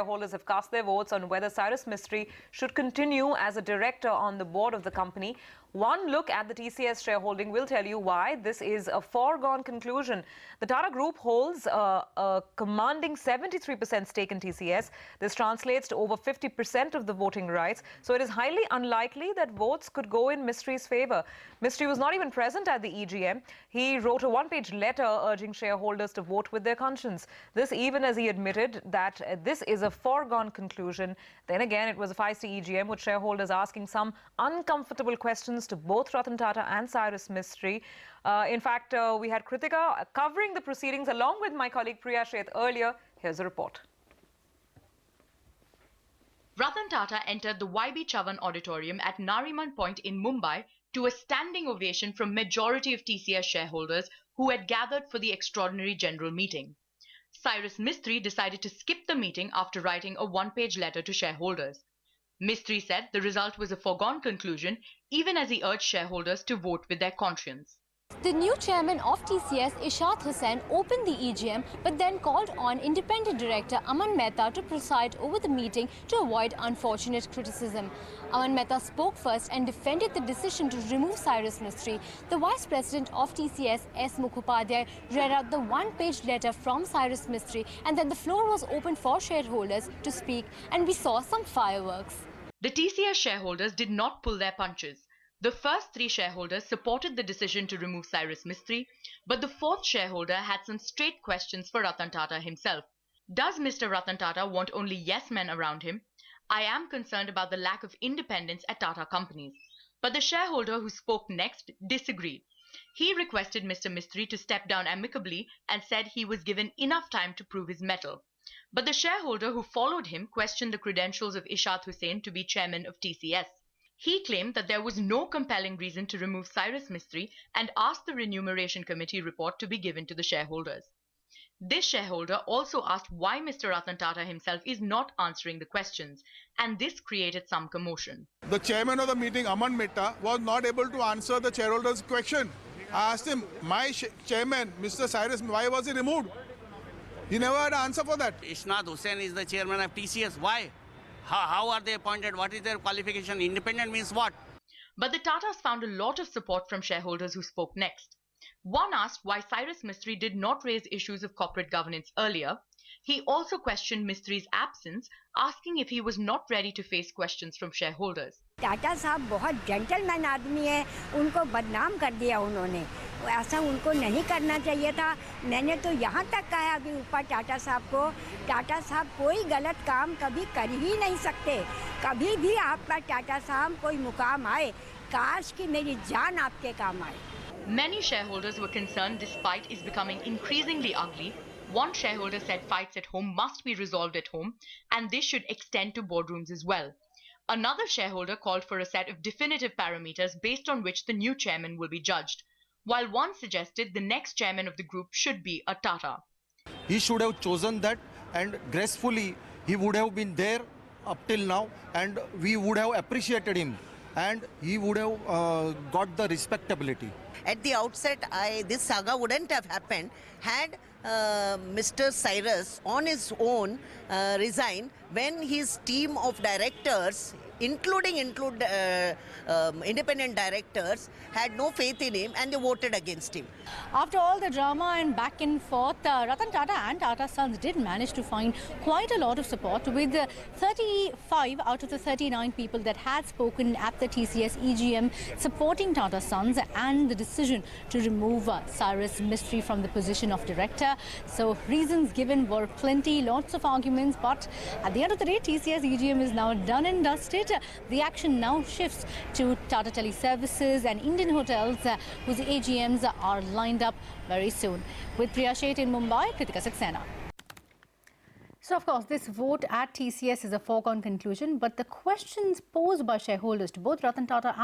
Shareholders have cast their votes on whether Cyrus Mistry should continue as a director on the board of the company. One look at the TCS shareholding will tell you why this is a foregone conclusion. The Tata Group holds a commanding 73% stake in TCS. This translates to over 50% of the voting rights. So it is highly unlikely that votes could go in Mistry's favour. Mistry was not even present at the EGM. He wrote a one-page letter urging shareholders to vote with their conscience. This even as he admitted that this is a foregone conclusion. Then again, it was a feisty EGM with shareholders asking some uncomfortable questions to both Ratan Tata and Cyrus Mistry. In fact, we had Kritika covering the proceedings along with my colleague Priya Sheth earlier. Here's a report. Ratan Tata entered the YB Chavan Auditorium at Nariman Point in Mumbai to a standing ovation from majority of TCS shareholders who had gathered for the extraordinary general meeting. Cyrus Mistry decided to skip the meeting after writing a one-page letter to shareholders. Mistry said the result was a foregone conclusion, even as he urged shareholders to vote with their conscience. The new chairman of TCS, Ishaq Hussain, opened the EGM but then called on independent director Aman Mehta to preside over the meeting to avoid unfortunate criticism. Aman Mehta spoke first and defended the decision to remove Cyrus Mistry. The vice president of TCS, S. Mukhopadhyay, read out the one-page letter from Cyrus Mistry, and then the floor was opened for shareholders to speak, and we saw some fireworks. The TCS shareholders did not pull their punches. The first three shareholders supported the decision to remove Cyrus Mistry, but the fourth shareholder had some straight questions for Ratan Tata himself. Does Mr. Ratan Tata want only yes men around him? I am concerned about the lack of independence at Tata companies. But the shareholder who spoke next disagreed. He requested Mr. Mistry to step down amicably and said he was given enough time to prove his mettle. But the shareholder who followed him questioned the credentials of Ishaq Hussain to be chairman of TCS. He claimed that there was no compelling reason to remove Cyrus Mistry and asked the Remuneration Committee report to be given to the shareholders. This shareholder also asked why Mr. Ratan Tata himself is not answering the questions, and this created some commotion. The chairman of the meeting, Aman Mehta, was not able to answer the shareholder's question. I asked him, my chairman, Mr. Cyrus, why was he removed? He never had an answer for that. Ishaq Hussain is the chairman of TCS. Why? How are they appointed? What is their qualification? Independent means what? But the Tatas found a lot of support from shareholders who spoke next. One asked why Cyrus Mistry did not raise issues of corporate governance earlier. He also questioned Mistry's absence, asking if he was not ready to face questions from shareholders. Tata साहब बहुत gentleman आदमी है, उनको बदनाम कर दिया उन्होंने. ऐसा उनको नहीं करना चाहिए था. मैंने तो यहाँ तक कहा अभी ऊपर टाटा साहब को, टाटा साहब कोई गलत काम कभी कर ही नहीं सकते. कभी भी आपका टाटा साहब कोई मुकाम आए, काश कि मेरी जान आपके काम आए. Many shareholders were concerned this fight is becoming increasingly ugly. One shareholder said fights at home must be resolved at home, and this should extend to boardrooms as well. Another shareholder called for a set of definitive parameters based on which the new chairman will be judged, while one suggested the next chairman of the group should be a Tata. He should have chosen that, and gracefully he would have been there up till now, and we would have appreciated him, and he would have got the respectability. At the outset, this saga wouldn't have happened had Mr. Cyrus on his own resigned when his team of directors, including independent directors, had no faith in him and they voted against him. After all the drama and back and forth, Ratan Tata and Tata Sons did manage to find quite a lot of support, with 35 out of the 39 people that had spoken at the TCS EGM supporting Tata Sons and the decision to remove Cyrus Mistry from the position of director. So reasons given were plenty, lots of arguments, but at the end of the day, TCS EGM is now done and dusted. The action now shifts to Tata Teleservices and Indian Hotels, whose AGMs are lined up very soon. With Priya Sheth in Mumbai, Kritika Saxena. So, of course, this vote at TCS is a foregone conclusion, but the questions posed by shareholders to both Ratan Tata and